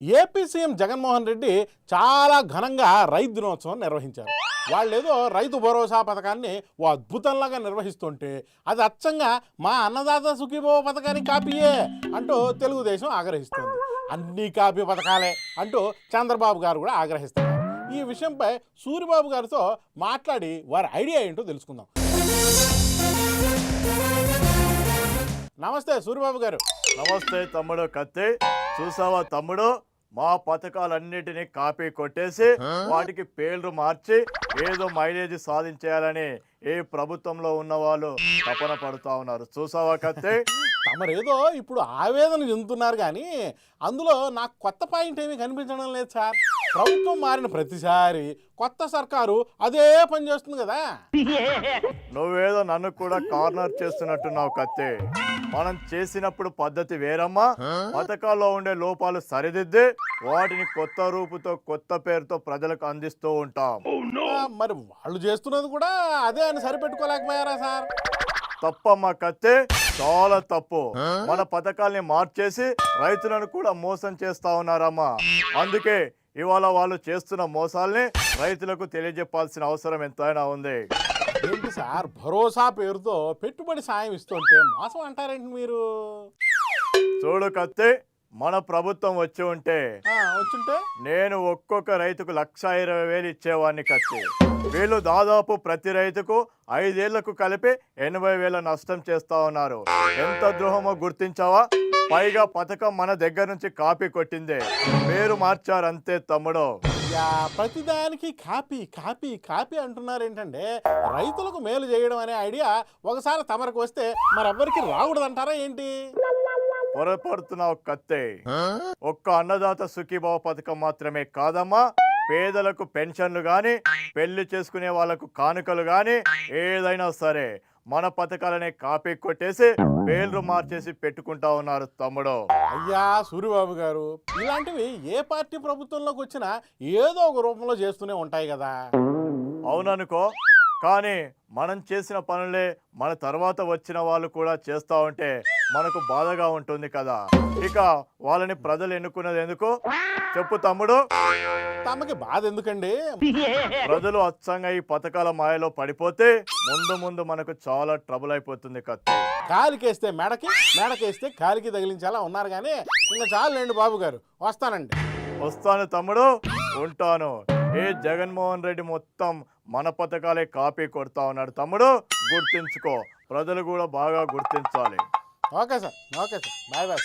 AP CM Jaganmohan Reddy చాలా ఘనంగా రైతు దినోత్సవం నిర్వహించారు. వాళ్ళేదో రైతు భరోసా పథకాన్ని ఓ అద్భుతంలాగా నిర్వహిస్తుంటే అది అచ్చంగా మా అన్నదాత సుఖీభవ పథకానికి కాపీయే అంటూ తెలుగుదేశం ఆగ్రహిస్తుంది. అన్ని కాపీ పథకాలే అంటూ చంద్రబాబు గారు కూడా ఆగ్రహిస్తున్నారు. ఈ విషయంపై సూరిబాబు గారితో మాట్లాడి వారి ఐడియా ఏంటో తెలుసుకుందాం. నమస్తే సూరిబాబు గారు. నమస్తే తమ్ముడు కత్తి. చూసావా తమ్ముడు, మా పథకాలన్నిటినీ కాపీ కొట్టేసి వాటికి పేర్లు మార్చి ఏదో మైలేజ్ సాధించేయాలని ఏ ప్రభుత్వంలో ఉన్న వాళ్ళు తపన పడుతూ ఉన్నారు. చూసావా కత్తి? తమరేదో ఇప్పుడు ఆవేదన చెందుతున్నారు కానీ అందులో నాకు కొత్త పాయింట్ ఏమీ కనిపించడం లేదు సార్. ప్రభుత్వం మారిన ప్రతిసారి కొత్త సర్కారు అదే పని చేస్తుంది కదా. నువ్వేదో నన్ను కూడా కార్నర్ చేస్తున్నట్టున్నావు కత్తి. మనం చేసినప్పుడు పద్ధతి వేరమ్మా. పథకాల్లో ఉండే లోపాలు సరిదిద్ది వాటిని కొత్త రూపుతో కొత్త పేరుతో ప్రజలకు అందిస్తూ ఉంటాం. మరి వాళ్ళు చేస్తున్నది కూడా అదే అని సరిపెట్టుకోలేకపోయారా సార్? తప్పమ్మా కత్తి, చాలా తప్పు. మన పథకాల్ని మార్చేసి రైతులను కూడా మోసం చేస్తా ఉన్నారమ్మా. అందుకే ఇవాళ వాళ్ళు చేస్తున్న మోసాల్ని రైతులకు తెలియజెప్పాల్సిన అవసరం ఎంతైనా ఉంది. ఏంటి సార్, భరోసా పేరుతో పెట్టుబడి సాయం ఇస్తుంటే మోసం అంటారేంటి మీరు? చూడు కత్తి, మన ప్రభుత్వం వచ్చి ఉంటే వచ్చుంటే నేను ఒక్కొక్క రైతుకు 1,20,000 ఇచ్చేవాడిని కత్తి. వీళ్ళు దాదాపు ప్రతి రైతుకు 5 ఏళ్లకు కలిపి 80,000 నష్టం చేస్తా ఉన్నారు. ఎంత ద్రోహమో గుర్తించావా? పైగా పథకం మన దగ్గర నుంచి కాపీ కొట్టిందే, పేరు మార్చారంతే తమ్ముడు. ప్రతిదానికి కాపీ కాపీ కాపీ అంటున్నారు ఏంటంటే, రైతులకు మేలు చేయడం అనే ఐడియా ఒకసారి తమరికి వస్తే మరెవ్వరికి రాకూడదంటారా ఏంటి? పొరపడుతున్నావు కత్తే. ఒక్క అన్నదాత సుఖీభావ పథకం మాత్రమే కాదమ్మా, పేదలకు పెన్షన్లు గాని, పెళ్లి చేసుకునే వాళ్ళకు కానుకలు గాని ఏదైనా సరే మన పథకాలనే కాపీ కొట్టేసి పేర్లు మార్చేసి పెట్టుకుంటా ఉన్నారు తమ్ముడు. అయ్యా సూరిబాబు గారు, ఇలాంటివి ఏ పార్టీ ప్రభుత్వంలోకి వచ్చినా ఏదో ఒక రూపంలో చేస్తూనే ఉంటాయి కదా. అవుననుకో, కానీ మనం చేసిన పనులే మన తర్వాత వచ్చిన వాళ్ళు కూడా చేస్తూ ఉంటే మనకు బాధగా ఉంటుంది కదా. ఇక వాళ్ళని ప్రజలు ఎన్నుకున్నది ఎందుకు చెప్పు తమ్ముడు? తమకి బాధ ఎందుకండి? ప్రజలు అచ్చంగా ఈ పథకాల మాయలో పడిపోతే ముందు ముందు మనకు చాలా ట్రబుల్ అయిపోతుంది కత్తి. కాలికేస్తే మెడకి, మెడకేస్తే కాలికి తగిలించేలా ఉన్నారు కానీ ఇంకా చాలండి బాబు గారు, వస్తానండి. వస్తాను తమ్ముడు, ఉంటాను. ఏ జగన్మోహన్ రెడ్డి మొత్తం మన పథకాలే కాపీ కొడతా ఉన్నాడు తమ్ముడు, గుర్తించుకో. ప్రజలు కూడా బాగా గుర్తించాలి. Okay sir, okay sir, bye bye.